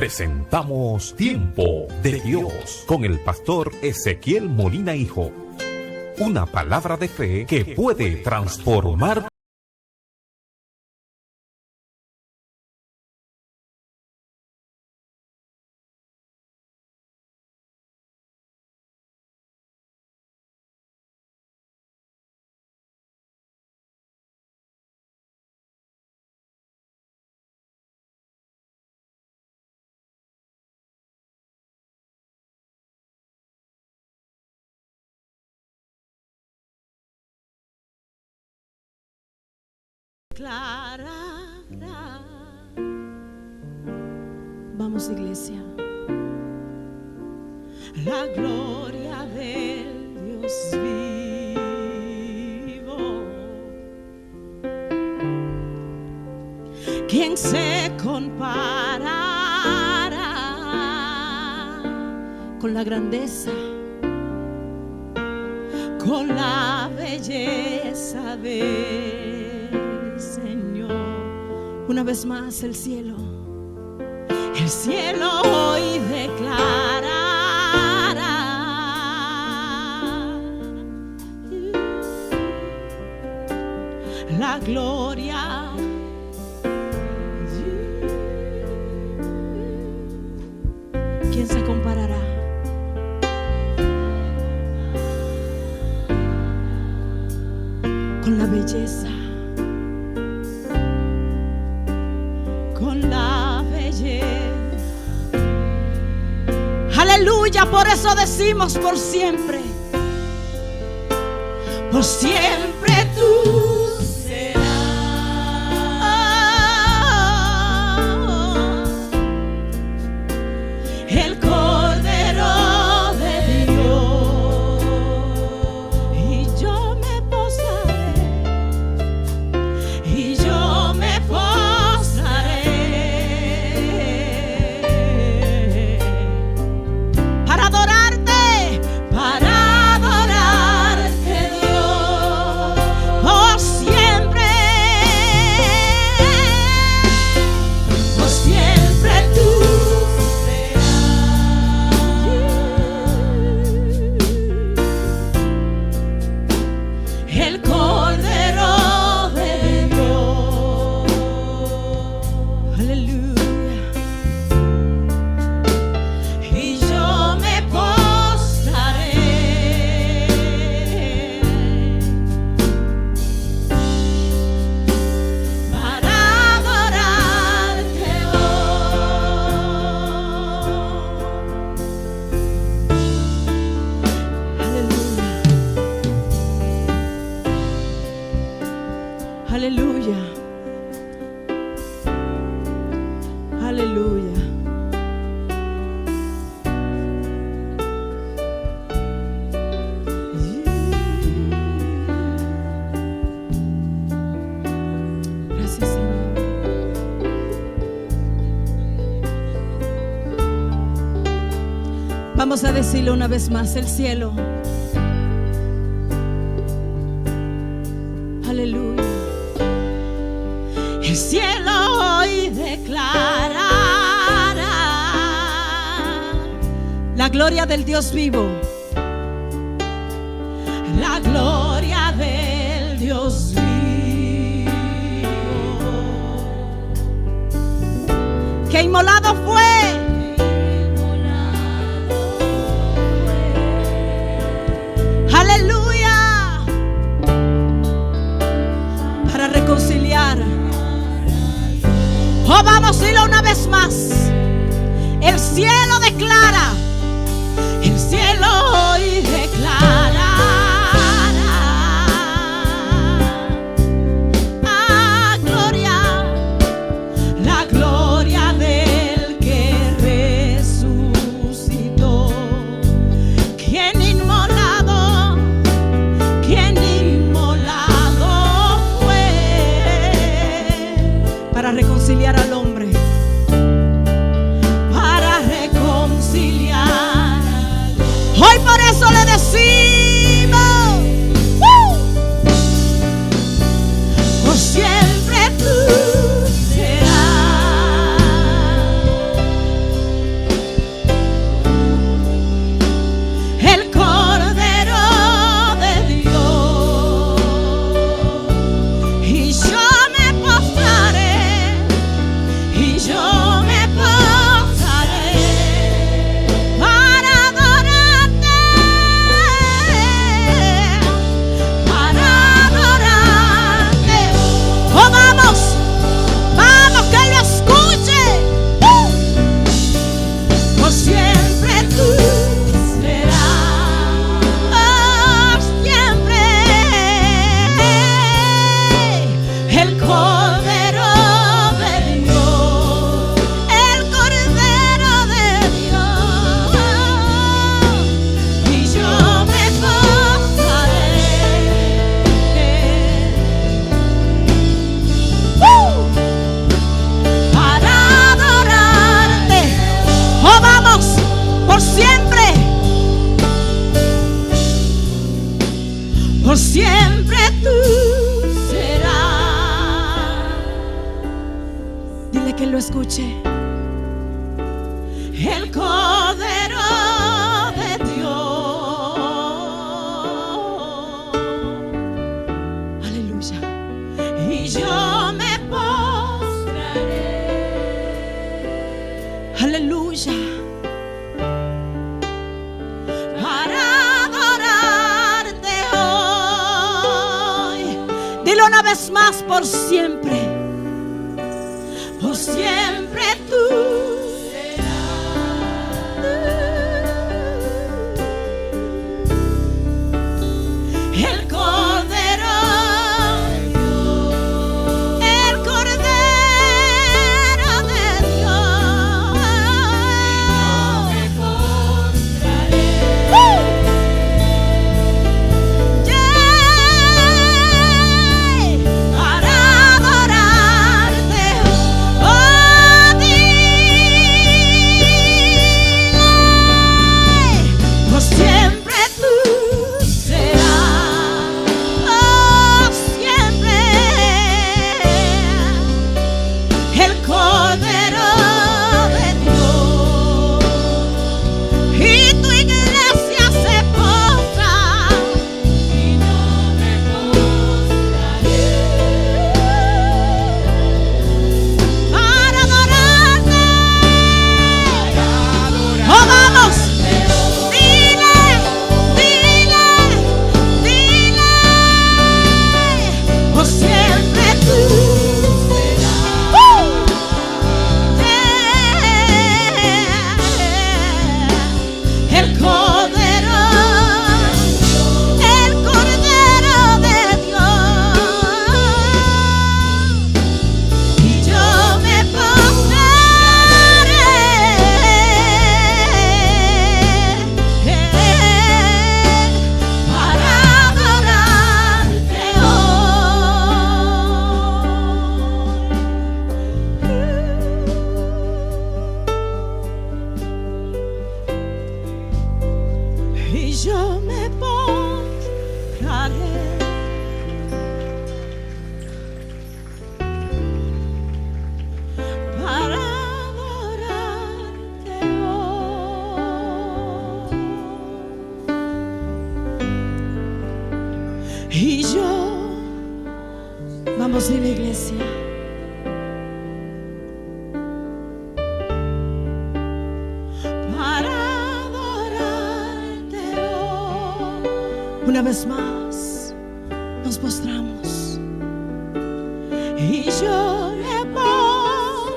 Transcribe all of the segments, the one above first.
presentamos Tiempo de Dios con el pastor Ezequiel Molina Hijo. Una palabra de fe que puede transformar. Declarará. Vamos, iglesia. La gloria del Dios vivo. ¿Quién se comparará con la grandeza, con la belleza de Señor? Una vez más el cielo hoy declarará la gloria. ¿Quién se comparará? Con la belleza, con la belleza. Aleluya, por eso decimos por siempre tú serás. El Cordero de Dios, y yo me posaré, y yo me postraré para adorarte, Dios, por siempre tú serás. El Cordero de Dios. Aleluya. Y yo me postraré para adorarte Aleluya. Aleluya. Aleluya. Gracias, Señor. Vamos a decirlo una vez más, el cielo. Aleluya. El cielo hoy declarará la gloria del Dios vivo. La gloria del Dios vivo, que inmolado fue. Aleluya. Para reconciliar. Oh, vamos a decirlo una vez más. El cielo declara. El cielo hoy declara. Gloria. La gloria del que por siempre tú serás. Dile que lo escuche. El Cordero de Dios. Aleluya. Y yo me postraré. Aleluya. Para adorarte hoy. Dilo una vez más, por siempre. Por siempre tú. Y yo, vamos a la iglesia. Para adorarte hoy. Una vez más, nos postramos. Y yo le pongo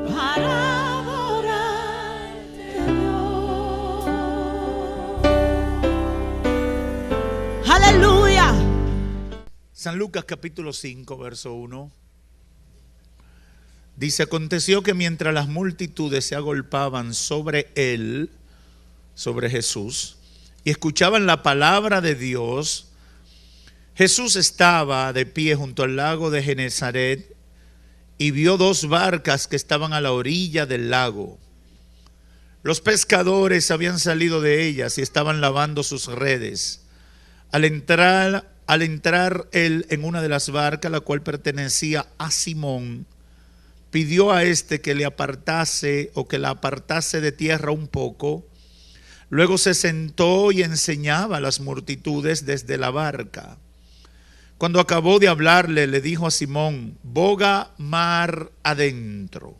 para adorarte Dios. Aleluya. San Lucas capítulo 5, verso 1. Dice: aconteció que mientras las multitudes se agolpaban sobre él, sobre Jesús, y escuchaban la palabra de Dios, Jesús estaba de pie junto al lago de Genesaret y vio dos barcas que estaban a la orilla del lago. Los pescadores habían salido de ellas y estaban lavando sus redes. Al entrar él en una de las barcas, la cual pertenecía a Simón, pidió a éste que le apartase o que la apartase de tierra un poco. Luego se sentó y enseñaba a las multitudes desde la barca. Cuando acabó de hablarle, le dijo a Simón: boga mar adentro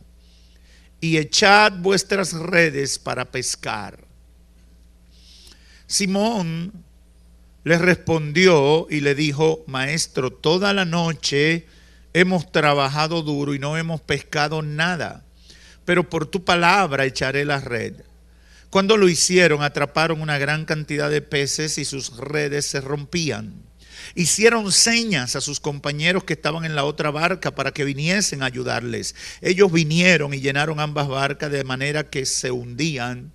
y echad vuestras redes para pescar. Simón le respondió y le dijo: Maestro, toda la noche hemos trabajado duro y no hemos pescado nada, pero por tu palabra echaré la red. Cuando lo hicieron, atraparon una gran cantidad de peces y sus redes se rompían. Hicieron señas a sus compañeros que estaban en la otra barca para que viniesen a ayudarles. Ellos vinieron y llenaron ambas barcas de manera que se hundían.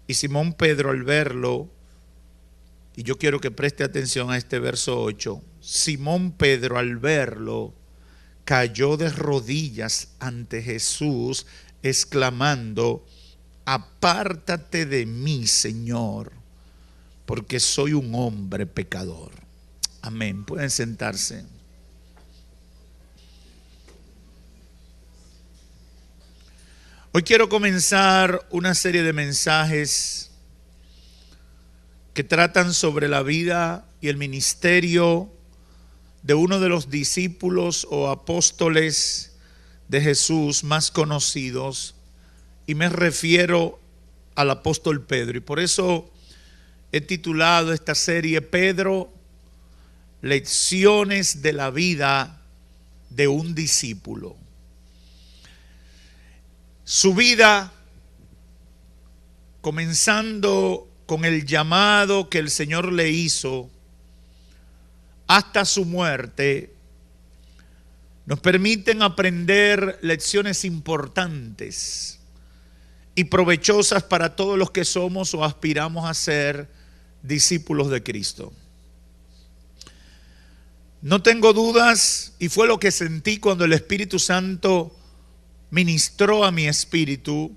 Y Simón Pedro, al verlo, y yo quiero que preste atención a este verso 8, Simón Pedro, al verlo, cayó de rodillas ante Jesús, exclamando: apártate de mí, Señor, porque soy un hombre pecador. Amén. Pueden sentarse. Hoy quiero comenzar una serie de mensajes que tratan sobre la vida y el ministerio de uno de los discípulos o apóstoles de Jesús más conocidos, y me refiero al apóstol Pedro. Y por eso he titulado esta serie Pedro, lecciones de la vida de un discípulo. Su vida, comenzando con el llamado que el Señor le hizo hasta su muerte, nos permiten aprender lecciones importantes y provechosas para todos los que somos o aspiramos a ser discípulos de Cristo. No tengo dudas, y fue lo que sentí cuando el Espíritu Santo ministró a mi espíritu,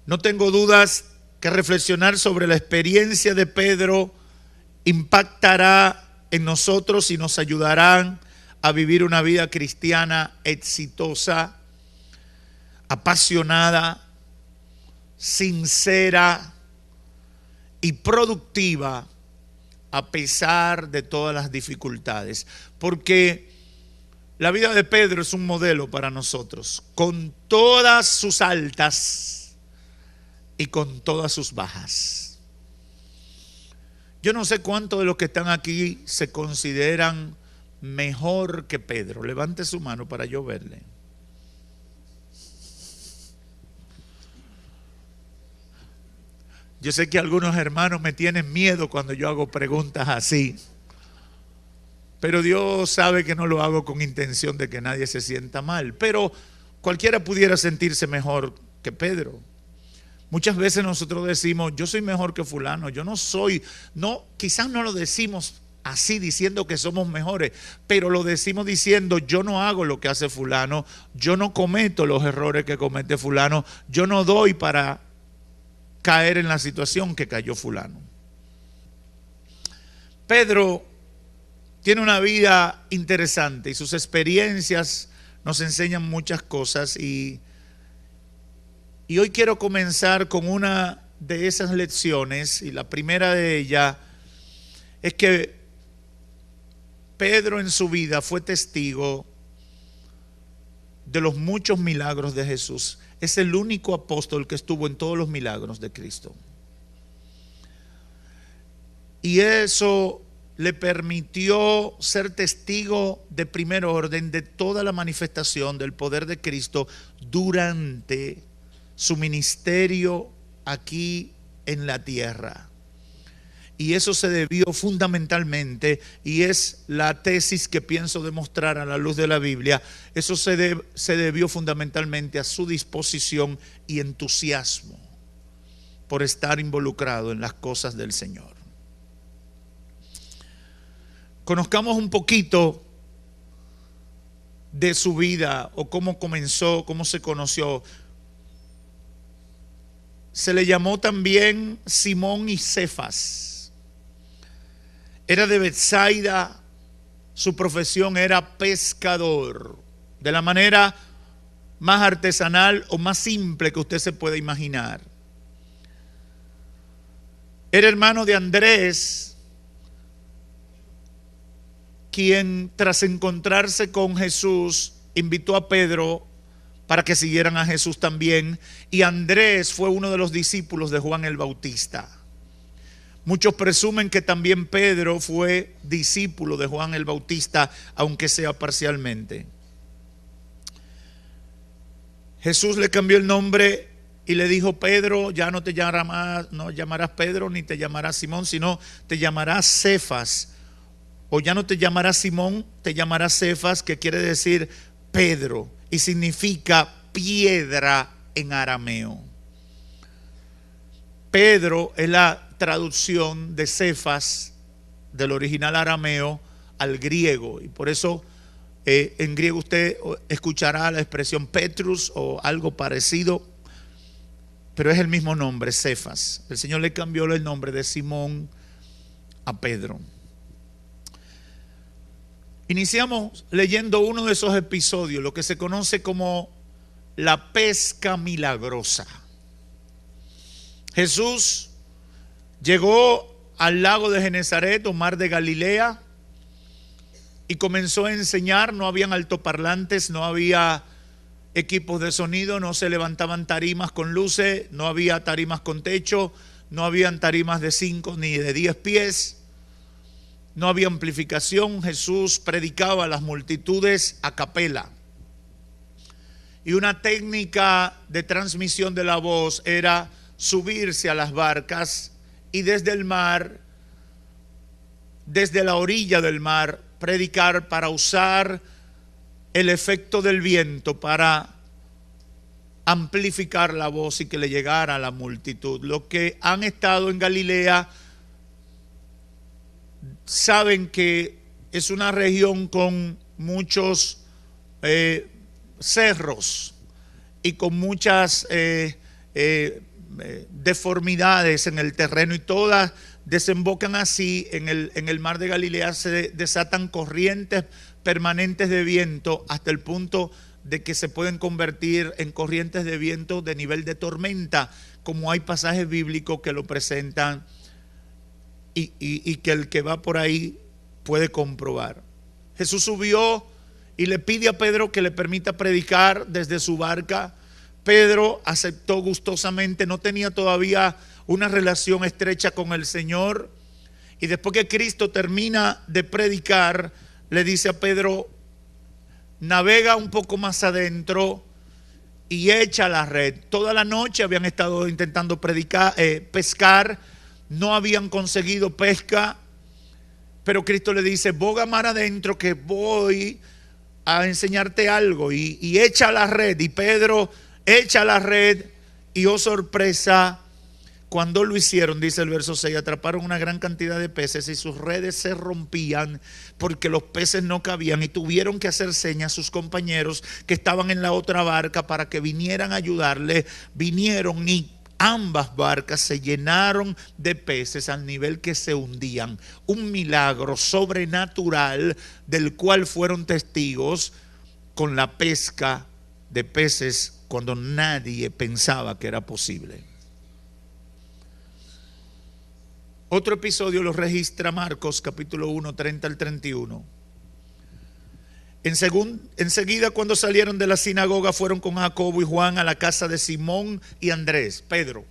no tengo dudas que reflexionar sobre la experiencia de Pedro impactará en nosotros y nos ayudarán a vivir una vida cristiana exitosa, apasionada, sincera y productiva a pesar de todas las dificultades. Porque la vida de Pedro es un modelo para nosotros, con todas sus altas y con todas sus bajas. Yo no sé cuántos de los que están aquí se consideran mejor que Pedro. Levante su mano para yo verle. Yo sé que algunos hermanos me tienen miedo cuando yo hago preguntas así, pero Dios sabe que no lo hago con intención de que nadie se sienta mal. Pero cualquiera pudiera sentirse mejor que Pedro. Muchas veces nosotros decimos, yo soy mejor que fulano, yo no soy, no, quizás no lo decimos así diciendo que somos mejores, pero lo decimos diciendo, yo no hago lo que hace fulano, yo no cometo los errores que comete fulano, yo no doy para caer en la situación que cayó fulano. Pedro tiene una vida interesante y sus experiencias nos enseñan muchas cosas, y hoy quiero comenzar con una de esas lecciones, y la primera de ellas es que Pedro en su vida fue testigo de los muchos milagros de Jesús. Es el único apóstol que estuvo en todos los milagros de Cristo. Y eso le permitió ser testigo de primer orden de toda la manifestación del poder de Cristo durante su ministerio aquí en la tierra. Y eso se debió fundamentalmente, y es la tesis que pienso demostrar a la luz de la Biblia, eso se debió fundamentalmente a su disposición y entusiasmo por estar involucrado en las cosas del Señor. Conozcamos un poquito de su vida, o cómo comenzó, cómo se conoció. Se le llamó también Simón y Cefas. Era de Betsaida, su profesión era pescador, de la manera más artesanal o más simple que usted se pueda imaginar. Era hermano de Andrés, quien tras encontrarse con Jesús invitó a Pedro para que siguieran a Jesús también, y Andrés fue uno de los discípulos de Juan el Bautista. Muchos presumen que también Pedro fue discípulo de Juan el Bautista, aunque sea parcialmente. Jesús le cambió el nombre y le dijo: Pedro, ya no te llamarás Pedro ni te llamarás Simón, sino te llamarás Cefas. O ya no te llamarás Simón, te llamarás Cefas, que quiere decir Pedro, y significa piedra en arameo. Pedro es la traducción de Cefas, del original arameo, al griego, y por eso en griego usted escuchará la expresión Petrus o algo parecido. pero es el mismo nombre, Cefas. El Señor le cambió el nombre de Simón a Pedro. Iniciamos leyendo uno de esos episodios, lo que se conoce como la pesca milagrosa. Jesús llegó al lago de Genesaret o mar de Galilea y comenzó a enseñar. No habían altoparlantes, no había equipos de sonido, no se levantaban tarimas con luces, no había tarimas con techo, no habían tarimas de 5 ni de 10 pies, no había amplificación. Jesús predicaba a las multitudes a capela. Y una técnica de transmisión de la voz era subirse a las barcas y desde el mar, desde la orilla del mar, predicar para usar el efecto del viento para amplificar la voz y que le llegara a la multitud. Los que han estado en Galilea saben que es una región con muchos cerros y con muchas deformidades en el terreno, y todas desembocan así en el mar de Galilea. Se desatan corrientes permanentes de viento hasta el punto de que se pueden convertir en corrientes de viento de nivel de tormenta, como hay pasajes bíblicos que lo presentan y que el que va por ahí puede comprobar. Jesús subió y le pide a Pedro que le permita predicar desde su barca. Pedro aceptó gustosamente, no tenía todavía una relación estrecha con el Señor, y después que Cristo termina de predicar, le dice a Pedro: navega un poco más adentro y echa la red. Toda la noche habían estado intentando pescar, no habían conseguido pesca, pero Cristo le dice: boga mar adentro que voy a enseñarte algo, y echa la red. Y Pedro echa la red y, oh sorpresa, cuando lo hicieron, dice el verso 6, atraparon una gran cantidad de peces y sus redes se rompían porque los peces no cabían, y tuvieron que hacer señas a sus compañeros que estaban en la otra barca para que vinieran a ayudarle. Vinieron y ambas barcas se llenaron de peces al nivel que se hundían. Un milagro sobrenatural del cual fueron testigos con la pesca de peces cuando nadie pensaba que era posible. Otro episodio lo registra Marcos capítulo 1, 30 al 31. Enseguida, cuando salieron de la sinagoga, fueron con Jacobo y Juan a la casa de Simón y Andrés. Pedro.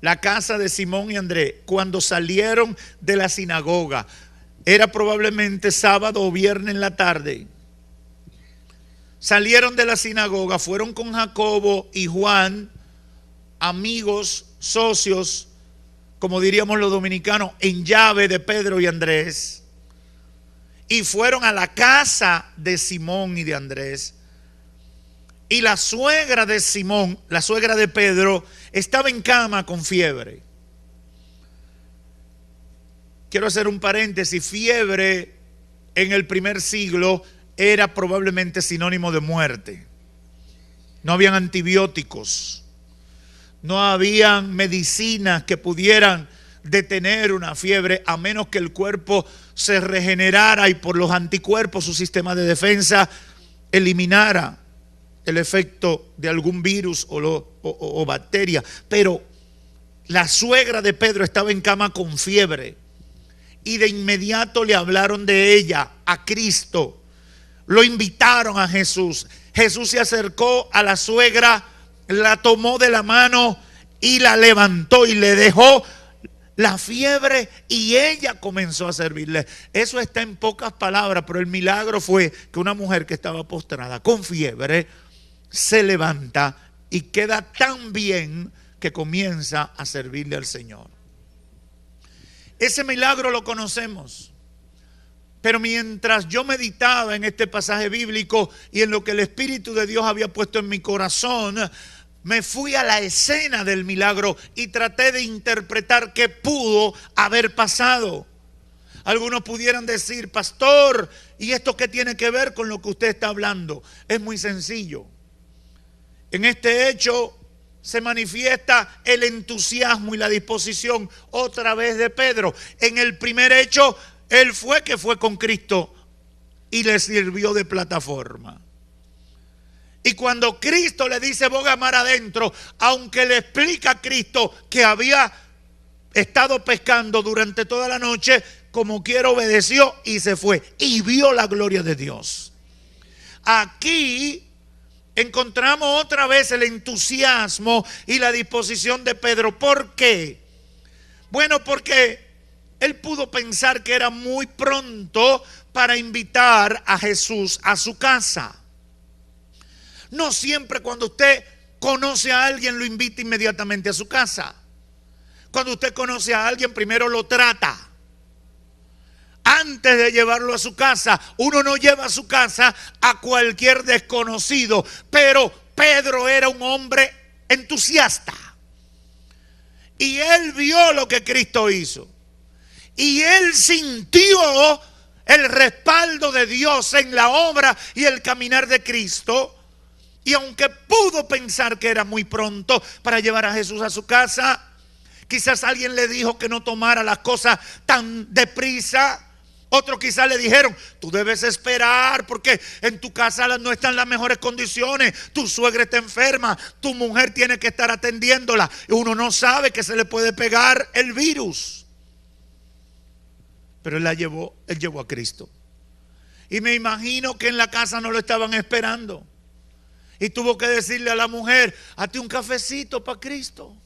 La casa de Simón y Andrés. Cuando salieron de la sinagoga, era probablemente sábado o viernes en la tarde. Salieron de la sinagoga, fueron con Jacobo y Juan, amigos, socios, como diríamos los dominicanos, en llave de Pedro y Andrés, y fueron a la casa de Simón y de Andrés. Y la suegra de Simón, la suegra de Pedro, estaba en cama con fiebre. Quiero hacer un paréntesis: fiebre en el primer siglo era probablemente sinónimo de muerte. No habían antibióticos, no habían medicinas que pudieran detener una fiebre, a menos que el cuerpo se regenerara y por los anticuerpos su sistema de defensa eliminara el efecto de algún virus o bacteria. Pero la suegra de Pedro estaba en cama con fiebre, y de inmediato le hablaron de ella a Cristo. Lo invitaron a Jesús. Jesús se acercó a la suegra, la tomó de la mano y la levantó y le dejó la fiebre, y ella comenzó a servirle. Eso está en pocas palabras, pero el milagro fue que una mujer que estaba postrada con fiebre se levanta y queda tan bien que comienza a servirle al Señor. Ese milagro lo conocemos. Pero mientras yo meditaba en este pasaje bíblico y en lo que el Espíritu de Dios había puesto en mi corazón, me fui a la escena del milagro y traté de interpretar qué pudo haber pasado. Algunos pudieran decir: pastor, ¿y esto qué tiene que ver con lo que usted está hablando? Es muy sencillo. En este hecho se manifiesta el entusiasmo y la disposición otra vez de Pedro. En el primer hecho, él fue con Cristo y le sirvió de plataforma. Y cuando Cristo le dice boga mar adentro, aunque le explica a Cristo que había estado pescando durante toda la noche, como quiera obedeció y se fue y vio la gloria de Dios. Aquí encontramos otra vez el entusiasmo y la disposición de Pedro. ¿Por qué? Bueno, porque él pudo pensar que era muy pronto para invitar a Jesús a su casa. No siempre cuando usted conoce a alguien lo invita inmediatamente a su casa. Cuando usted conoce a alguien, primero lo trata. Antes de llevarlo a su casa, uno no lleva a su casa a cualquier desconocido. Pero Pedro era un hombre entusiasta. Y él vio lo que Cristo hizo. Y él sintió el respaldo de Dios en la obra y el caminar de Cristo. Y aunque pudo pensar que era muy pronto para llevar a Jesús a su casa, quizás alguien le dijo que no tomara las cosas tan deprisa. Otros quizás le dijeron, tú debes esperar porque en tu casa no están las mejores condiciones. Tu suegra está enferma, tu mujer tiene que estar atendiéndola. Y uno no sabe que se le puede pegar el virus. Pero él llevó a Cristo. Y me imagino que en la casa no lo estaban esperando. Y tuvo que decirle a la mujer, hazte un cafecito para Cristo.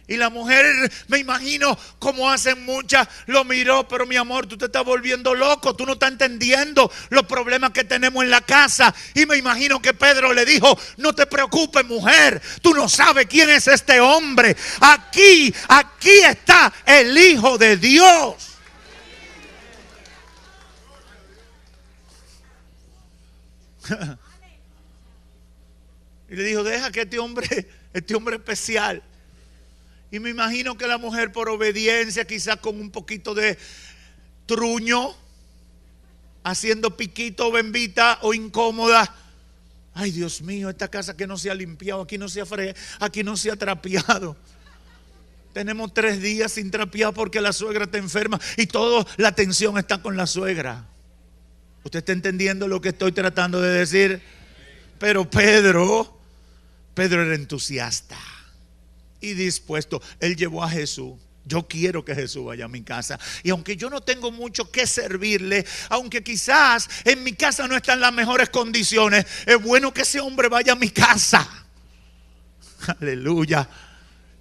Y la mujer, me imagino como hacen muchas, lo miró, pero mi amor, tú te estás volviendo loco, tú no estás entendiendo los problemas que tenemos en la casa. Y me imagino que Pedro le dijo, no te preocupes, mujer, tú no sabes quién es este hombre. Aquí está el Hijo de Dios. Y le dijo, deja que este hombre especial. Y me imagino que la mujer, por obediencia, quizás con un poquito de truño, haciendo piquito o bembita o incómoda. Ay, Dios mío, esta casa que no se ha limpiado, aquí no se ha fregado, aquí no se ha trapeado. Tenemos 3 días sin trapear porque la suegra está enferma y toda la atención está con la suegra. ¿Usted está entendiendo lo que estoy tratando de decir? Pero Pedro era entusiasta y dispuesto. Él llevó a Jesús. Yo quiero que Jesús vaya a mi casa. Y aunque yo no tengo mucho que servirle, aunque quizás en mi casa no están las mejores condiciones, es bueno que ese hombre vaya a mi casa. Aleluya.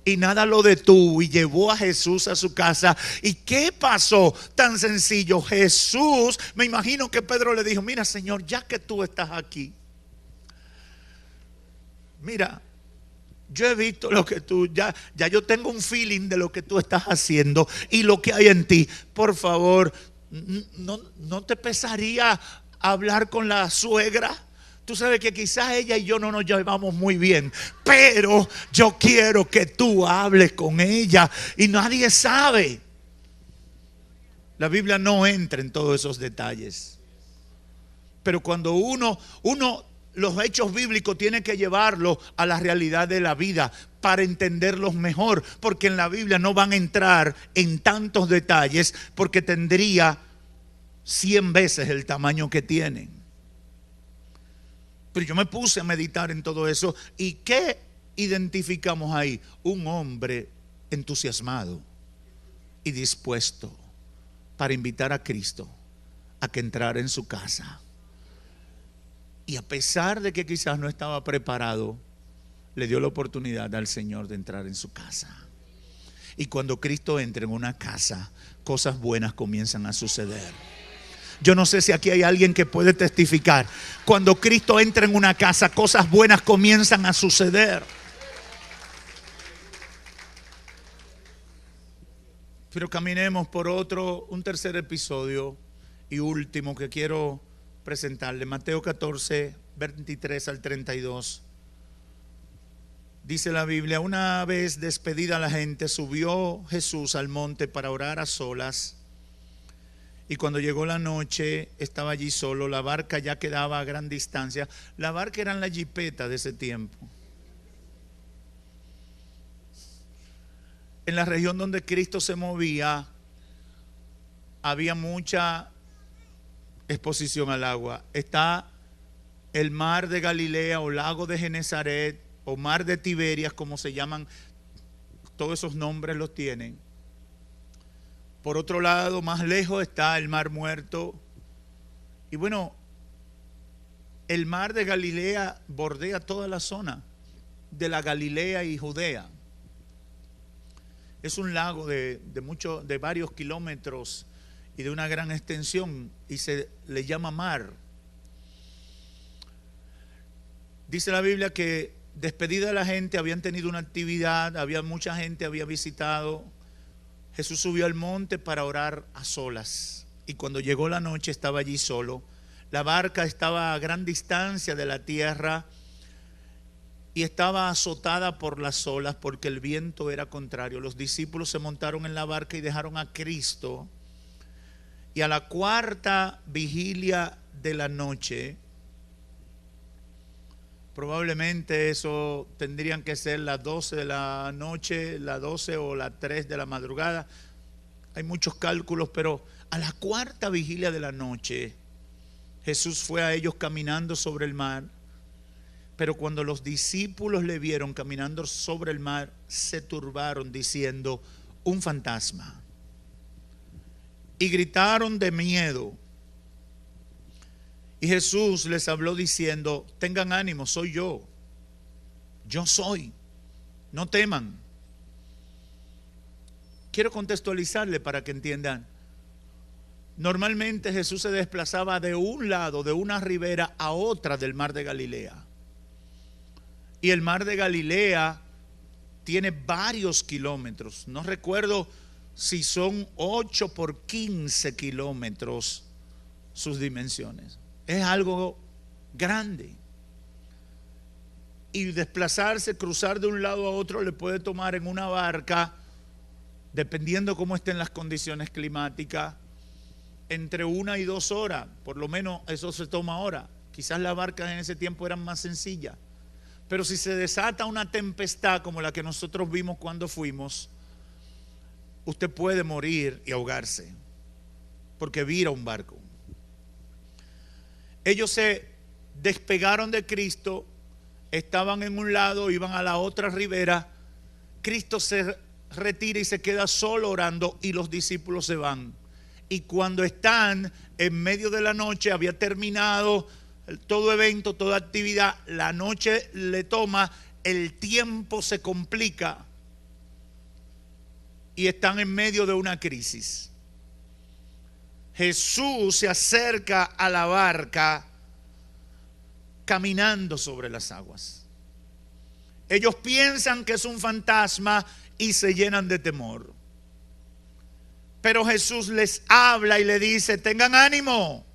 Y nada lo detuvo y llevó a Jesús a su casa. ¿Y qué pasó? Tan sencillo. Jesús, me imagino que Pedro le dijo, mira, Señor, ya que tú estás aquí, mira, yo he visto lo que tú, ya yo tengo un feeling de lo que tú estás haciendo y lo que hay en ti. Por favor, ¿no te pesaría hablar con la suegra? Tú sabes que quizás ella y yo no nos llevamos muy bien, pero yo quiero que tú hables con ella y nadie sabe. La Biblia no entra en todos esos detalles. Pero cuando uno los hechos bíblicos tienen que llevarlos a la realidad de la vida para entenderlos mejor, porque en la Biblia no van a entrar en tantos detalles porque tendría 100 veces el tamaño que tienen. Pero yo me puse a meditar en todo eso. ¿Y qué identificamos ahí? Un hombre entusiasmado y dispuesto para invitar a Cristo a que entrara en su casa. Y a pesar de que quizás no estaba preparado, le dio la oportunidad al Señor de entrar en su casa. Y cuando Cristo entra en una casa, cosas buenas comienzan a suceder. Yo no sé si aquí hay alguien que puede testificar. Cuando Cristo entra en una casa, cosas buenas comienzan a suceder. Pero caminemos por un tercer episodio y último que quiero presentarle. Mateo 14, 23 al 32. Dice la Biblia, una vez despedida la gente, subió Jesús al monte para orar a solas. Y cuando llegó la noche, estaba allí solo. La barca ya quedaba a gran distancia. La barca eran la jipeta de ese tiempo. en la región donde Cristo se movía había mucha exposición al agua. Está el mar de Galilea o lago de Genesaret o mar de Tiberias, como se llaman, todos esos nombres los tienen. Por otro lado, más lejos está el mar Muerto. Y bueno, el mar de Galilea bordea toda la zona de la Galilea y Judea. Es un lago de varios kilómetros y de una gran extensión, y se le llama mar. Dice la Biblia que despedida la gente, habían tenido una actividad, había mucha gente, había visitado. Jesús subió al monte para orar a solas, y cuando llegó la noche estaba allí solo. La barca estaba a gran distancia de la tierra y estaba azotada por las olas porque el viento era contrario. Los discípulos se montaron en la barca y dejaron a Cristo. Y a la cuarta vigilia de la noche, probablemente eso tendrían que ser las 12 de la noche, las 12 o las 3 de la madrugada. Hay muchos cálculos, pero a la cuarta vigilia de la noche, Jesús fue a ellos caminando sobre el mar. Pero cuando los discípulos le vieron caminando sobre el mar, se turbaron diciendo: un fantasma. Y gritaron de miedo. Y Jesús les habló diciendo: tengan ánimo, soy yo. Yo soy. No teman. Quiero contextualizarle para que entiendan. Normalmente Jesús se desplazaba de un lado, de una ribera a otra del mar de Galilea. Y el mar de Galilea tiene varios kilómetros. No recuerdo si son 8 por 15 kilómetros sus dimensiones. Es algo grande. Y desplazarse, cruzar de un lado a otro, le puede tomar en una barca, dependiendo cómo estén las condiciones climáticas, entre 1 y 2 horas. Por lo menos eso se toma ahora. Quizás las barcas en ese tiempo eran más sencillas. Pero si se desata una tempestad como la que nosotros vimos cuando fuimos, usted puede morir y ahogarse, porque vira un barco. Ellos se despegaron de Cristo, estaban en un lado, iban a la otra ribera. Cristo se retira y se queda solo orando, y los discípulos se van. Y cuando están en medio de la noche, había terminado todo evento, toda actividad, la noche le toma, el tiempo se complica y están en medio de una crisis. Jesús se acerca a la barca caminando sobre las aguas. Ellos piensan que es un fantasma y se llenan de temor. Pero Jesús les habla y le dice: tengan ánimo,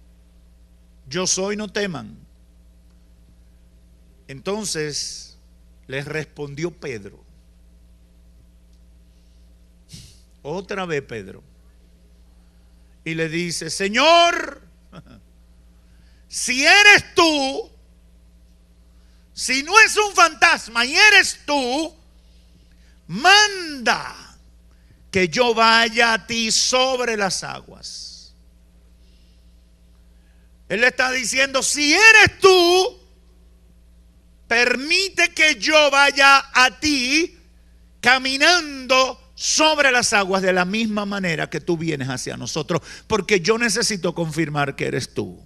yo soy, no teman. Entonces les respondió Pedro. Otra vez Pedro. Y le dice: Señor, si eres tú, si no es un fantasma y eres tú, manda que yo vaya a ti sobre las aguas. Él le está diciendo: si eres tú, permite que yo vaya a ti caminando sobre las aguas de la misma manera que tú vienes hacia nosotros, porque yo necesito confirmar que eres tú.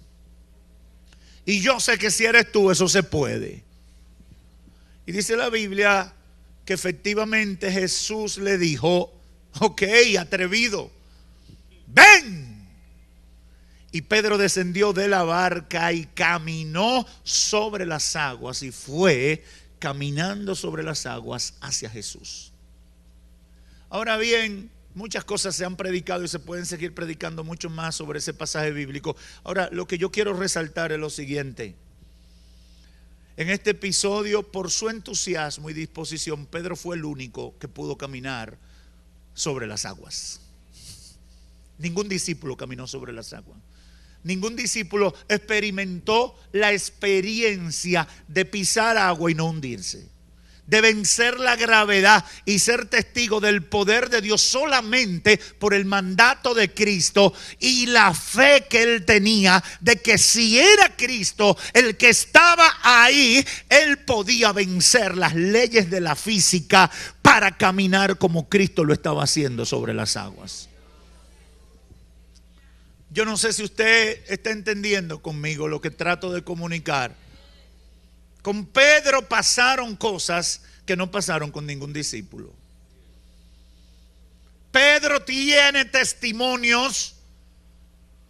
Y yo sé que si eres tú, eso se puede. Y dice la Biblia que efectivamente Jesús le dijo: ok, atrevido, ven. Y Pedro descendió de la barca y caminó sobre las aguas, y fue caminando sobre las aguas hacia Jesús. Ahora bien, muchas cosas se han predicado y se pueden seguir predicando mucho más sobre ese pasaje bíblico. Ahora, lo que yo quiero resaltar es lo siguiente. En este episodio, por su entusiasmo y disposición, Pedro fue el único que pudo caminar sobre las aguas. Ningún discípulo caminó sobre las aguas. Ningún discípulo experimentó la experiencia de pisar agua y no hundirse, de vencer la gravedad y ser testigo del poder de Dios solamente por el mandato de Cristo y la fe que él tenía de que si era Cristo el que estaba ahí, él podía vencer las leyes de la física para caminar como Cristo lo estaba haciendo sobre las aguas. Yo no sé si usted está entendiendo conmigo lo que trato de comunicar. Con Pedro pasaron cosas que no pasaron con ningún discípulo. Pedro tiene testimonios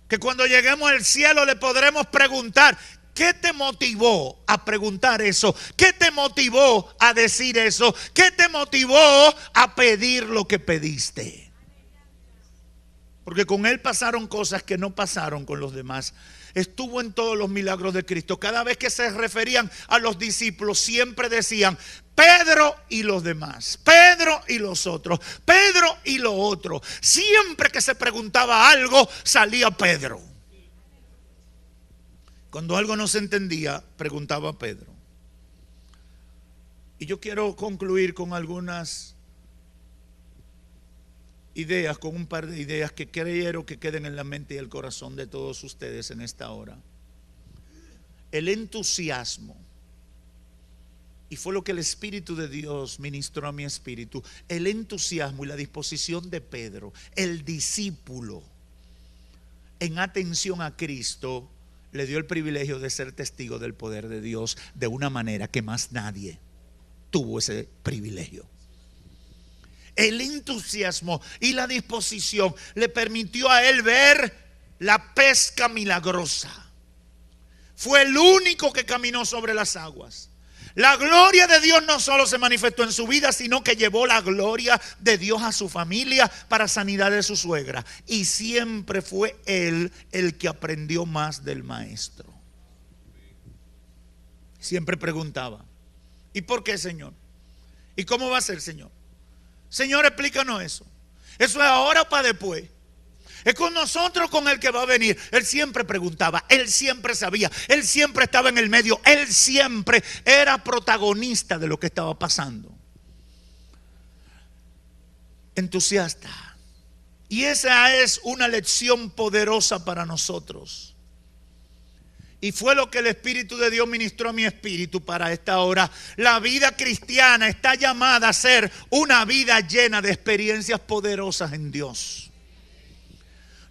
que cuando lleguemos al cielo le podremos preguntar: ¿qué te motivó a preguntar eso? ¿Qué te motivó a decir eso? ¿Qué te motivó a pedir lo que pediste? Porque con él pasaron cosas que no pasaron con los demás. Estuvo en todos los milagros de Cristo. Cada vez que se referían a los discípulos, siempre decían: Pedro y los demás, Pedro y los otros, Pedro y lo otro. Siempre que se preguntaba algo, salía Pedro. Cuando algo no se entendía, preguntaba Pedro. Y yo quiero concluir con algunas ideas, con un par de ideas que quiero que queden en la mente y el corazón de todos ustedes en esta hora. El entusiasmo, y fue lo que el Espíritu de Dios ministró a mi espíritu, el entusiasmo y la disposición de Pedro, el discípulo, en atención a Cristo, le dio el privilegio de ser testigo del poder de Dios de una manera que más nadie tuvo ese privilegio. El entusiasmo y la disposición le permitió a él ver la pesca milagrosa. Fue el único que caminó sobre las aguas. La gloria de Dios no solo se manifestó en su vida, sino que llevó la gloria de Dios a su familia para sanidad de su suegra. Y siempre fue él el que aprendió más del maestro. Siempre preguntaba: ¿y por qué, Señor? ¿Y cómo va a ser, Señor? Señor, explícanos eso. Eso es ahora o para después. Es con nosotros con el que va a venir. Él siempre preguntaba, él siempre sabía, él siempre estaba en el medio, él siempre era protagonista de lo que estaba pasando. Entusiasta. Y esa es una lección poderosa para nosotros. Y fue lo que el Espíritu de Dios ministró a mi espíritu para esta hora. La vida cristiana está llamada a ser una vida llena de experiencias poderosas en Dios.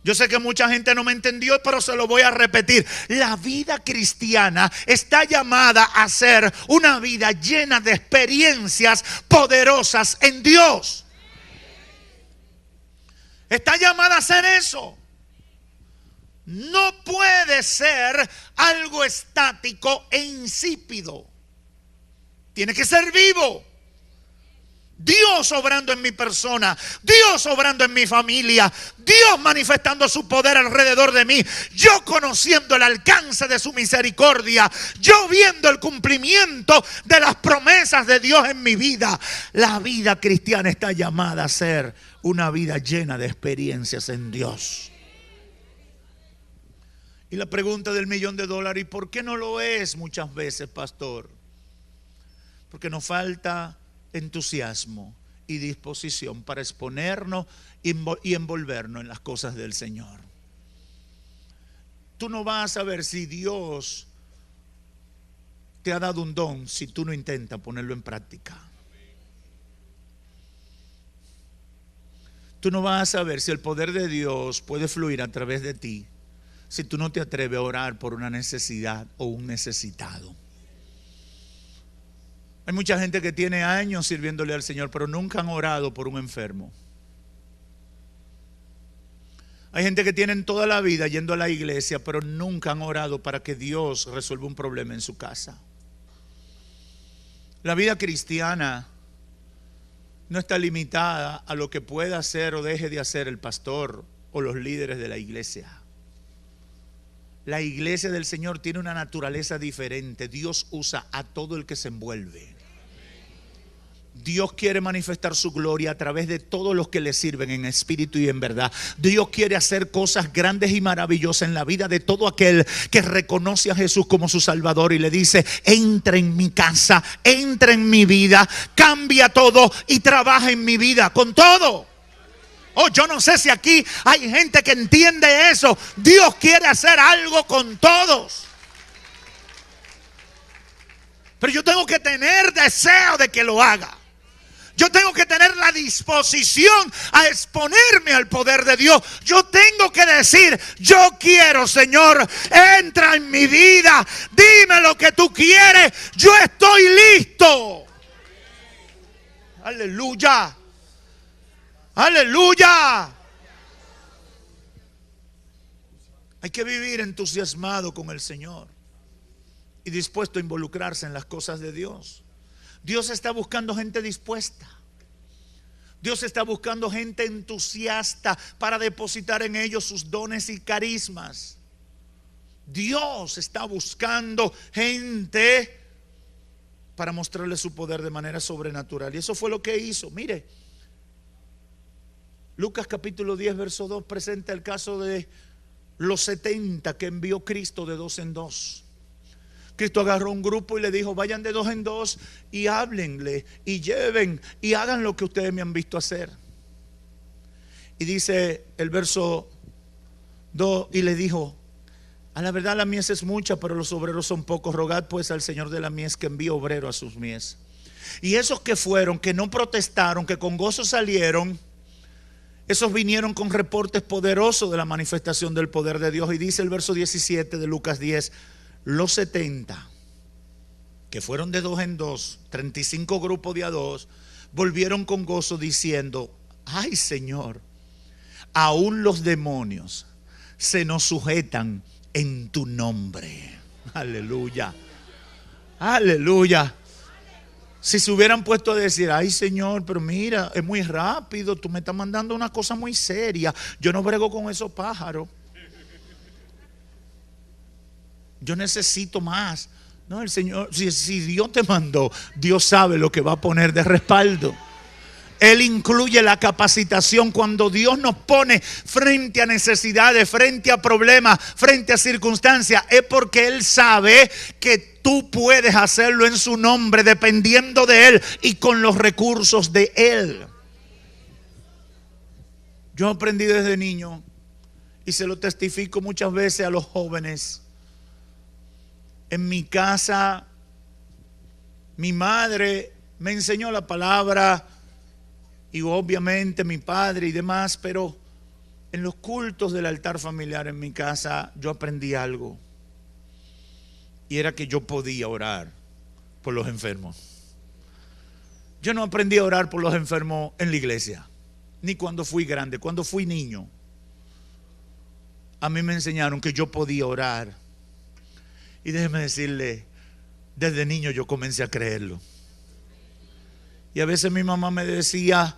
Yo sé que mucha gente no me entendió, pero se lo voy a repetir. La vida cristiana está llamada a ser una vida llena de experiencias poderosas en Dios. Está llamada a ser eso. No puede ser algo estático e insípido. Tiene que ser vivo. Dios obrando en mi persona, Dios obrando en mi familia, Dios manifestando su poder alrededor de mí, yo conociendo el alcance de su misericordia, yo viendo el cumplimiento de las promesas de Dios en mi vida. La vida cristiana está llamada a ser una vida llena de experiencias en Dios. Y la pregunta del $1.000.000, ¿y por qué no lo es muchas veces, pastor? Porque nos falta entusiasmo y disposición para exponernos y envolvernos en las cosas del Señor. Tú no vas a saber si Dios te ha dado un don si tú no intentas ponerlo en práctica. Tú no vas a saber si el poder de Dios puede fluir a través de ti si tú no te atreves a orar por una necesidad o un necesitado. Hay mucha gente que tiene años sirviéndole al Señor, pero nunca han orado por un enfermo. Hay gente que tienen toda la vida yendo a la iglesia, pero nunca han orado para que Dios resuelva un problema en su casa. La vida cristiana no está limitada a lo que pueda hacer o deje de hacer el pastor o los líderes de la iglesia. La iglesia del Señor tiene una naturaleza diferente. Dios usa a todo el que se envuelve. Dios quiere manifestar su gloria a través de todos los que le sirven en espíritu y en verdad. Dios quiere hacer cosas grandes y maravillosas en la vida de todo aquel que reconoce a Jesús como su Salvador y le dice: entra en mi casa, entra en mi vida, cambia todo y trabaja en mi vida con todo. Oh, yo no sé si aquí hay gente que entiende eso. Dios quiere hacer algo con todos. Pero yo tengo que tener deseo de que lo haga. Yo tengo que tener la disposición a exponerme al poder de Dios. Yo tengo que decir: yo quiero, Señor, entra en mi vida. Dime lo que tú quieres. Yo estoy listo. Aleluya. Aleluya. Hay que vivir entusiasmado con el Señor y dispuesto a involucrarse en las cosas de Dios. Dios está buscando gente dispuesta. Dios está buscando gente entusiasta para depositar en ellos sus dones y carismas. Dios está buscando gente para mostrarle su poder de manera sobrenatural. Y eso fue lo que hizo. Mire, Lucas capítulo 10 verso 2 presenta el caso de los 70 que envió Cristo de dos en dos. Cristo agarró un grupo y le dijo: vayan de dos en dos y háblenle y lleven y hagan lo que ustedes me han visto hacer. Y dice el verso 2: y le dijo: a la verdad la mies es mucha, pero los obreros son pocos. Rogad pues al Señor de la mies que envíe obrero a sus mies. Y esos que fueron, que no protestaron, que con gozo salieron, esos vinieron con reportes poderosos de la manifestación del poder de Dios. Y dice el verso 17 de Lucas 10: los 70 que fueron de dos en dos, 35 grupos de a dos, volvieron con gozo diciendo: ay, Señor, aún los demonios se nos sujetan en tu nombre. Aleluya. Aleluya. Si se hubieran puesto a decir: ay, Señor, pero mira, es muy rápido, tú me estás mandando una cosa muy seria, yo no brego con esos pájaros, yo necesito más. No, el Señor, si Dios te mandó, Dios sabe lo que va a poner de respaldo. Él incluye la capacitación. Cuando Dios nos pone frente a necesidades, frente a problemas, frente a circunstancias, es porque Él sabe que tú puedes hacerlo en su nombre, dependiendo de Él y con los recursos de Él. Yo aprendí desde niño y se lo testifico muchas veces a los jóvenes. En mi casa, mi madre me enseñó la palabra y obviamente mi padre y demás, pero en los cultos del altar familiar en mi casa yo aprendí algo, y era que yo podía orar por los enfermos. Yo no aprendí a orar por los enfermos en la iglesia, ni cuando fui grande. Cuando fui niño, a mí me enseñaron que yo podía orar. Y déjeme decirle, desde niño yo comencé a creerlo. Y a veces mi mamá me decía: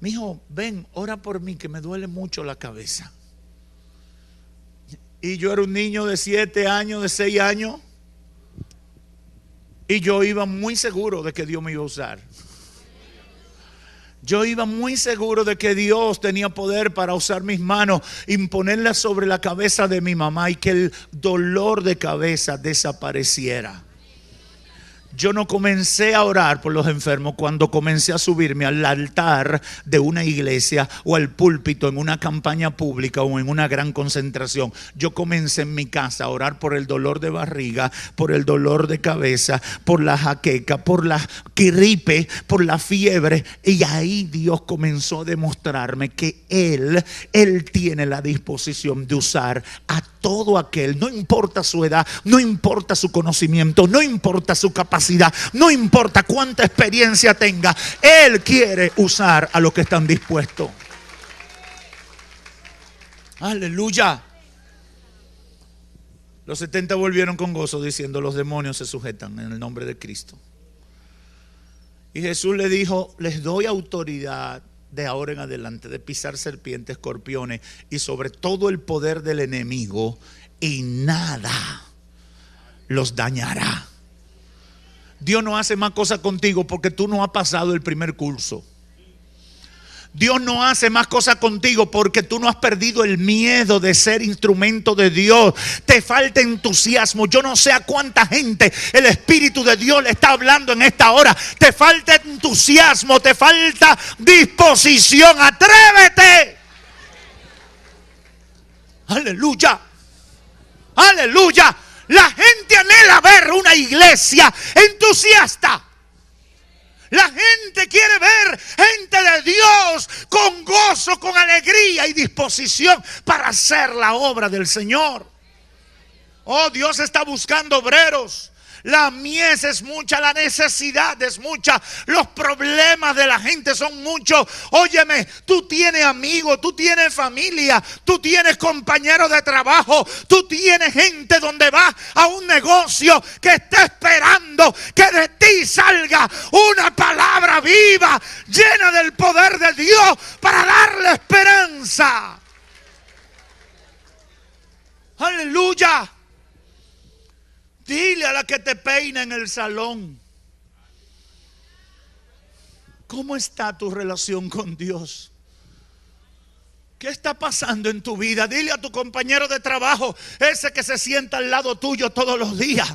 mijo, ven, ora por mí, que me duele mucho la cabeza. Y yo era un niño de 7 años, de 6 años, y yo iba muy seguro de que Dios me iba a usar. Yo iba muy seguro de que Dios tenía poder para usar mis manos, imponerlas sobre la cabeza de mi mamá y que el dolor de cabeza desapareciera. Yo no comencé a orar por los enfermos cuando comencé a subirme al altar de una iglesia o al púlpito en una campaña pública o en una gran concentración. Yo comencé en mi casa a orar por el dolor de barriga, por el dolor de cabeza, por la jaqueca, por la gripe, por la fiebre. Y ahí Dios comenzó a demostrarme que Él tiene la disposición de usar a todo aquel, no importa su edad, no importa su conocimiento, no importa su capacidad, no importa cuánta experiencia tenga, Él quiere usar a los que están dispuestos. Aleluya. Los 70 volvieron con gozo diciendo: los demonios se sujetan en el nombre de Cristo. Y Jesús le dijo: les doy autoridad de ahora en adelante de pisar serpientes, escorpiones y sobre todo el poder del enemigo, y nada los dañará. Dios no hace más cosas contigo porque tú no has pasado el primer curso. Dios no hace más cosas contigo porque tú no has perdido el miedo de ser instrumento de Dios. Te falta entusiasmo. Yo no sé a cuánta gente el Espíritu de Dios le está hablando en esta hora. Te falta entusiasmo, te falta disposición. ¡Atrévete! ¡Aleluya! ¡Aleluya! La gente anhela ver una iglesia entusiasta. La gente quiere ver gente de Dios con gozo, con alegría y disposición para hacer la obra del Señor. Oh, Dios está buscando obreros. La mies es mucha, la necesidad es mucha, los problemas de la gente son muchos. Óyeme, tú tienes amigos, tú tienes familia, tú tienes compañeros de trabajo, tú tienes gente donde vas a un negocio que está esperando que de ti salga una palabra viva, llena del poder de Dios para darle esperanza. Aleluya. Dile a la que te peina en el salón: ¿cómo está tu relación con Dios? ¿Qué está pasando en tu vida? Dile a tu compañero de trabajo, ese que se sienta al lado tuyo todos los días: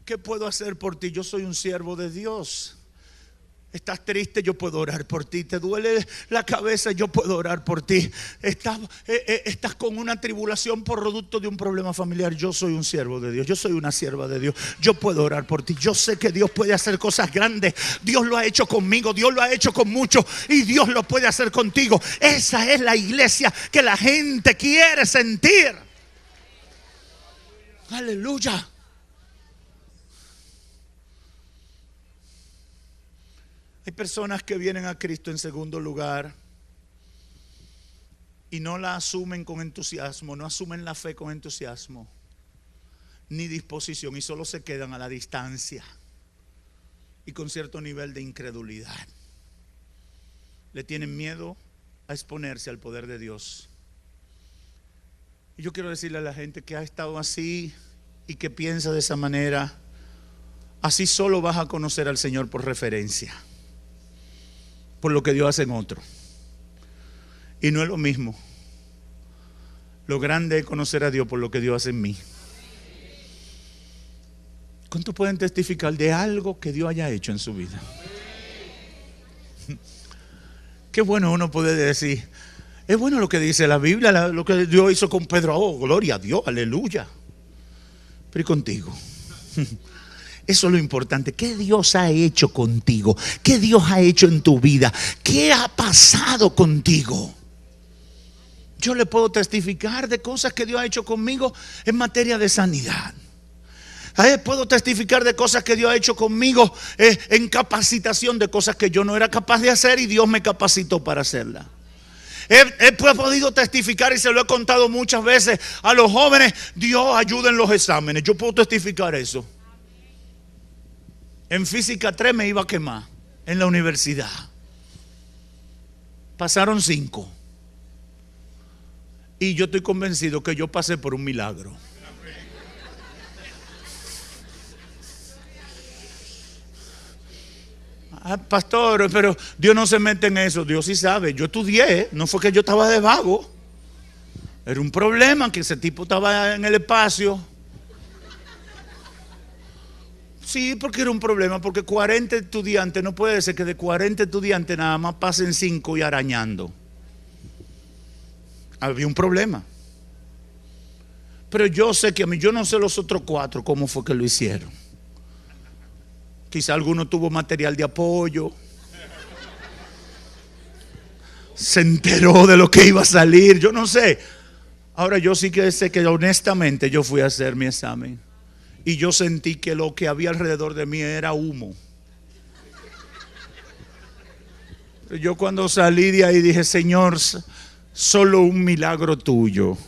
¿qué puedo hacer por ti? Yo soy un siervo de Dios. Estás triste, yo puedo orar por ti. Te duele la cabeza, yo puedo orar por ti. Estás con una tribulación por producto de un problema familiar. Yo soy un siervo de Dios, yo soy una sierva de Dios. Yo puedo orar por ti. Yo sé que Dios puede hacer cosas grandes. Dios lo ha hecho conmigo, Dios lo ha hecho con muchos, y Dios lo puede hacer contigo. Esa es la iglesia que la gente quiere sentir. Aleluya. Hay personas que vienen a Cristo en segundo lugar y no la asumen con entusiasmo, no asumen la fe con entusiasmo ni disposición, y solo se quedan a la distancia y con cierto nivel de incredulidad. Le tienen miedo a exponerse al poder de Dios. Y yo quiero decirle a la gente que ha estado así y que piensa de esa manera: así solo vas a conocer al Señor por referencia, por lo que Dios hace en otro. Y no es lo mismo. Lo grande es conocer a Dios por lo que Dios hace en mí. ¿Cuántos pueden testificar de algo que Dios haya hecho en su vida? Qué bueno uno puede decir: es bueno lo que dice la Biblia, lo que Dios hizo con Pedro. Oh, gloria a Dios, aleluya. Pero ¿y contigo? Eso es lo importante. ¿Qué Dios ha hecho contigo? ¿Qué Dios ha hecho en tu vida? ¿Qué ha pasado contigo? Yo le puedo testificar de cosas que Dios ha hecho conmigo en materia de sanidad. Puedo testificar de cosas que Dios ha hecho conmigo en capacitación, de cosas que yo no era capaz de hacer y Dios me capacitó para hacerlas. He podido testificar, y se lo he contado muchas veces a los jóvenes: Dios ayuda en los exámenes. Yo puedo testificar eso. En física 3 me iba a quemar en la universidad. Pasaron 5. Y yo estoy convencido que yo pasé por un milagro. Pastor, pero Dios no se mete en eso. Dios sí sabe. Yo estudié, no fue que yo estaba de vago. Era un problema que ese tipo estaba en el espacio. Sí, porque era un problema, porque 40 estudiantes, no puede ser que de 40 estudiantes nada más pasen 5 y arañando. Había un problema. Pero yo sé que yo no sé los otros 4 cómo fue que lo hicieron. Quizá alguno tuvo material de apoyo, se enteró de lo que iba a salir, yo no sé. Ahora yo sí que sé que honestamente yo fui a hacer mi examen y yo sentí que lo que había alrededor de mí era humo. Pero yo cuando salí de ahí dije: Señor, solo un milagro tuyo.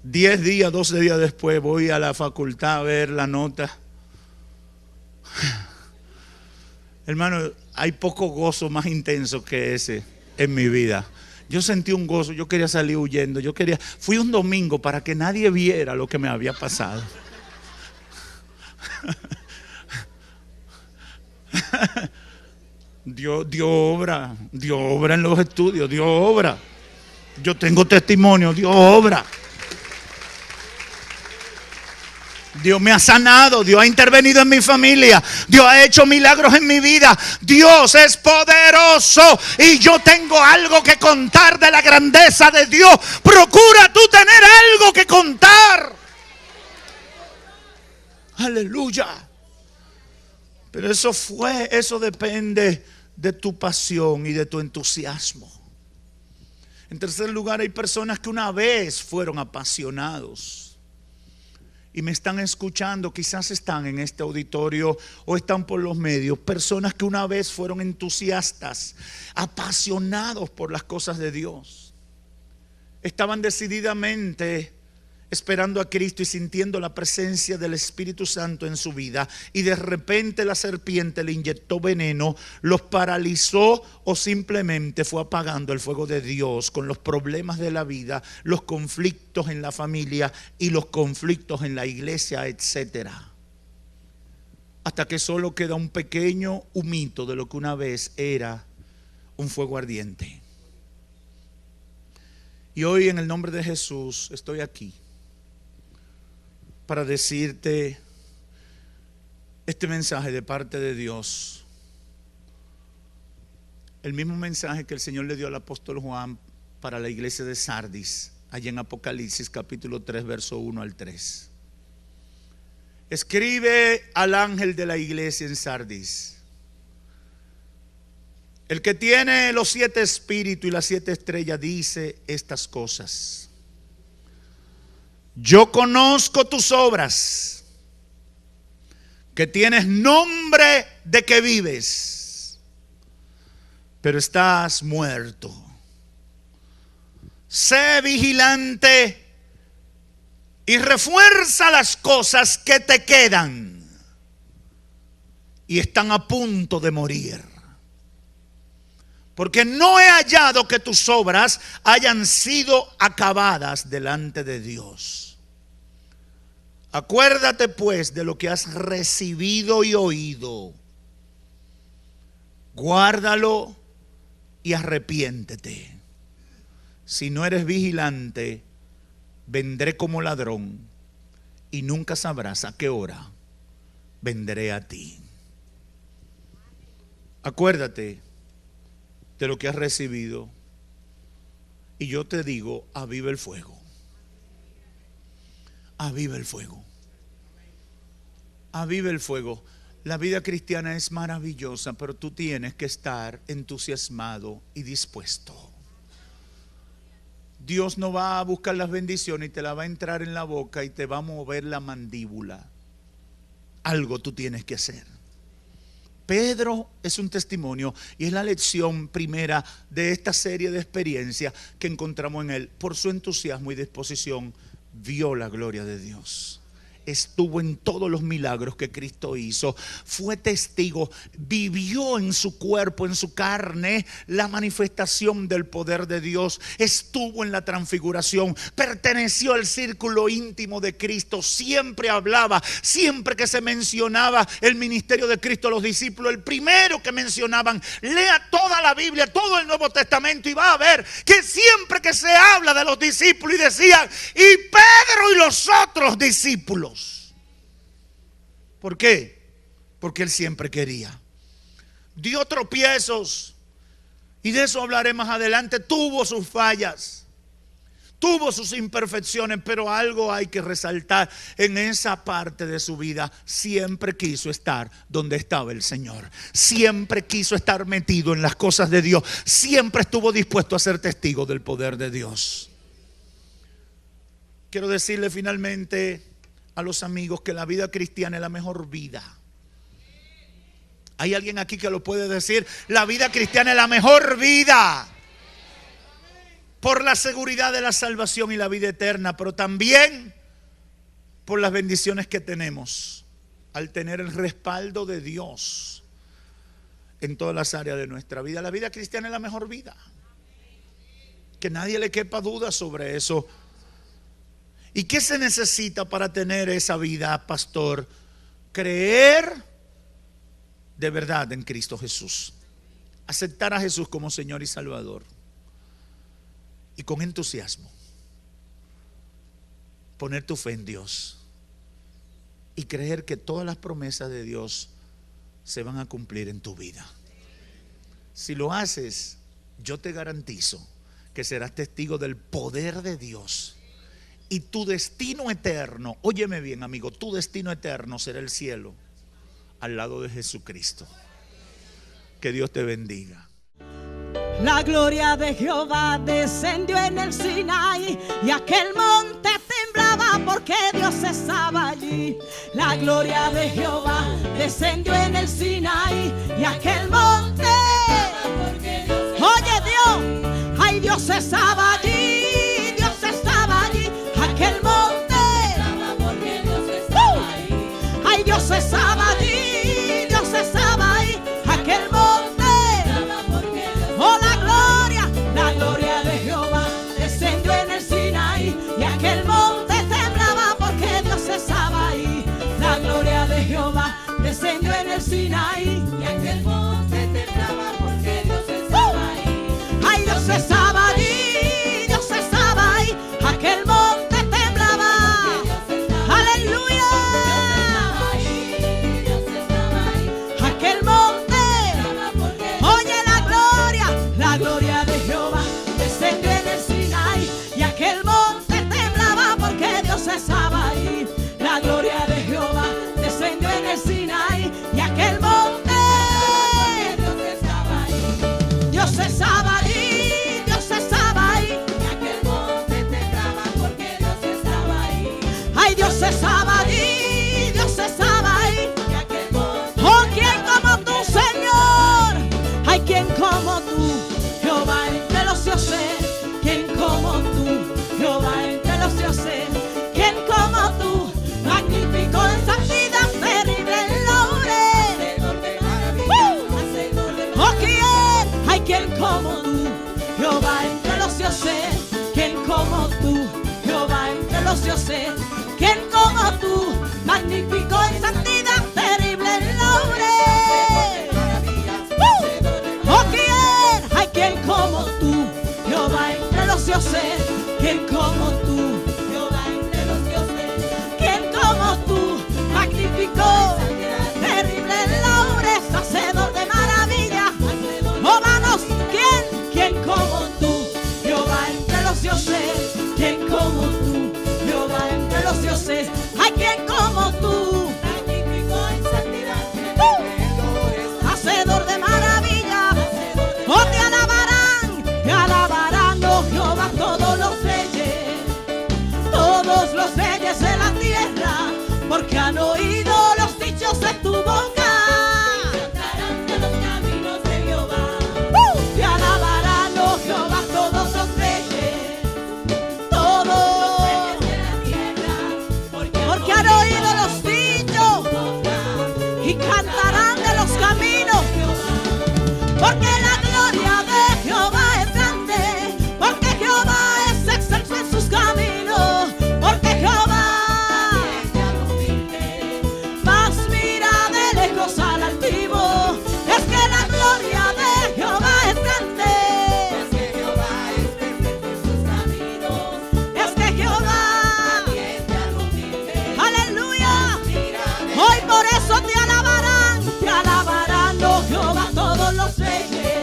10 días, 12 días después voy a la facultad a ver la nota. Hermano, hay poco gozo más intenso que ese en mi vida. Yo sentí un gozo, yo quería salir huyendo, fui un domingo para que nadie viera lo que me había pasado. Dios obra en los estudios, Dios obra. Yo tengo testimonio, Dios obra. Dios me ha sanado, Dios ha intervenido en mi familia, Dios ha hecho milagros en mi vida. Dios es poderoso y yo tengo algo que contar de la grandeza de Dios. Procura tú tener algo que contar. Aleluya. Pero eso depende de tu pasión y de tu entusiasmo. En tercer lugar, hay personas que una vez fueron apasionados y me están escuchando, quizás están en este auditorio o están por los medios, personas que una vez fueron entusiastas, apasionados por las cosas de Dios. Estaban decididamente esperando a Cristo y sintiendo la presencia del Espíritu Santo en su vida, y de repente la serpiente le inyectó veneno, los paralizó o simplemente fue apagando el fuego de Dios con los problemas de la vida, los conflictos en la familia y los conflictos en la iglesia, etcétera. Hasta que solo queda un pequeño humito de lo que una vez era un fuego ardiente. Y hoy, en el nombre de Jesús, estoy aquí para decirte este mensaje de parte de Dios. El mismo mensaje que el Señor le dio al apóstol Juan para la iglesia de Sardis, allá en Apocalipsis capítulo 3, verso 1 al 3. Escribe al ángel de la iglesia en Sardis: el que tiene los 7 espíritus y las 7 estrellas dice estas cosas: yo conozco tus obras, que tienes nombre de que vives, pero estás muerto. Sé vigilante y refuerza las cosas que te quedan y están a punto de morir. Porque no he hallado que tus obras hayan sido acabadas delante de Dios. Acuérdate pues de lo que has recibido y oído. Guárdalo y arrepiéntete. Si no eres vigilante, vendré como ladrón y nunca sabrás a qué hora vendré a ti. Acuérdate de lo que has recibido, y yo te digo: aviva el fuego. Aviva el fuego. Aviva el fuego. La vida cristiana es maravillosa, pero tú tienes que estar entusiasmado y dispuesto. Dios no va a buscar las bendiciones y te la va a entrar en la boca y te va a mover la mandíbula. Algo tú tienes que hacer. Pedro es un testimonio y es la lección primera de esta serie de experiencias que encontramos en él. Por su entusiasmo y disposición, vio la gloria de Dios. Estuvo en todos los milagros que Cristo hizo, fue testigo, vivió en su cuerpo, en su carne, la manifestación del poder de Dios. Estuvo en la transfiguración, perteneció al círculo íntimo de Cristo, siempre hablaba, siempre que se mencionaba el ministerio de Cristo, los discípulos, el primero que mencionaban, lea toda la Biblia, todo el Nuevo Testamento, y va a ver que siempre que se habla de los discípulos, y decían: y Pedro y los otros discípulos. ¿Por qué? Porque él siempre quería. Dio tropiezos, y de eso hablaré más adelante. Tuvo sus fallas, tuvo sus imperfecciones, pero algo hay que resaltar: en esa parte de su vida siempre quiso estar donde estaba el Señor. Siempre quiso estar metido en las cosas de Dios. Siempre estuvo dispuesto a ser testigo del poder de Dios. Quiero decirle finalmente a los amigos que la vida cristiana es la mejor vida. ¿Hay alguien aquí que lo puede decir? La vida cristiana es la mejor vida, por la seguridad de la salvación y la vida eterna, pero también por las bendiciones que tenemos al tener el respaldo de Dios en todas las áreas de nuestra vida. La vida cristiana es la mejor vida. Que nadie le quepa duda sobre eso. ¿Y qué se necesita para tener esa vida, pastor? Creer de verdad en Cristo Jesús. Aceptar a Jesús como Señor y Salvador. Y con entusiasmo poner tu fe en Dios. Y creer que todas las promesas de Dios se van a cumplir en tu vida. Si lo haces, yo te garantizo que serás testigo del poder de Dios. Y tu destino eterno, óyeme bien, amigo, tu destino eterno será el cielo al lado de Jesucristo. Que Dios te bendiga. La gloria de Jehová descendió en el Sinaí y aquel monte temblaba porque Dios estaba allí. La gloria de Jehová descendió en el Sinaí y aquel monte, oye Dios, ay, Dios estaba allí, Dios estaba allí. Aquel monte, ay, Dios estaba allí, Dios estaba ahí. Aquel monte, oh, la gloria de Jehová descendió en el Sinaí y aquel monte temblaba porque Dios estaba ahí. La gloria de Jehová descendió en el Sinaí y aquel monte temblaba porque Dios estaba ahí. Ay, Dios estaba allí, Dios estaba ahí. Aquel monte temblaba. Aleluya. Aquel monte, oye, la gloria de Jehová descendió en el Sinaí y aquel monte temblaba porque Dios estaba ahí. La gloria de Jehová descendió en el Sinaí y aquel monte, Dios estaba allí, Dios estaba ahí. Y aquel monte temblaba porque Dios estaba ahí. Ay, Dios estaba allí, Dios estaba ahí. Y aquel monte, oh, ¿quién como tú, Señor? Hay quien como tú, Jehová entre los dioses. ¿Quién como tú, Jehová entre los dioses? ¿Quién como tú, magnífico en santidad, terrible en lores? Oh, ¿quién? Hay quien como tú, Jehová entre los dioses. ¿Quién como tú, Jehová entre los dioses? ¿Quién como tú, magnífico en santidad, terrible en lores? Oh, ¿quién? Hay quien como tú, Jehová entre los dioses. ¿Quién como tú, Jehová entre los dioses? ¿Quién como tú, magnífico, terrible en lores, hacedor de maravillas? Oh, vamos, ¿quién como tú, Jehová entre los dioses? ¿Quién como tú, Jehová entre los dioses? Hay quien como tú, magnífico en santidad, hacedor de maravillas. Oh, te alabarán, oh Jehová, todos los reyes de la tierra, porque han oído los dichos de tu boca. Cantarán de los caminos de Jehová. Te alabarán, oh Jehová, todos los reyes de la tierra, porque han oído los dichos y cantarán de los caminos. Porque la gloria de Jehová es grande, porque Jehová es excelso en sus caminos, porque Jehová más mira de lejos al altivo. Es que la gloria de Jehová es grande, es que Jehová es perfecto en sus caminos, es que Jehová aleluya. Hoy por eso te alabarán, oh Jehová, todos los reyes.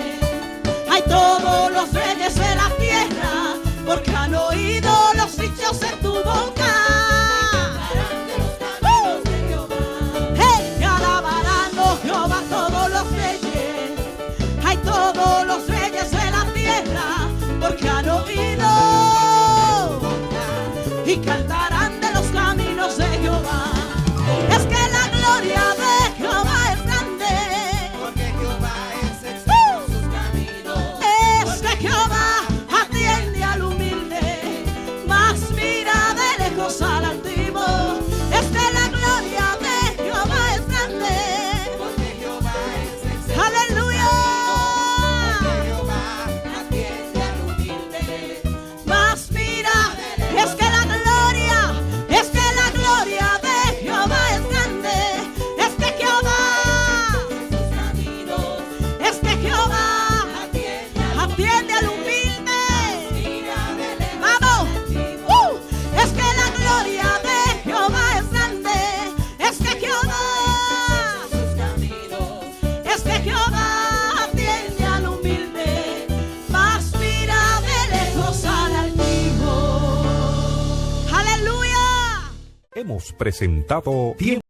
hemos presentado Tiempo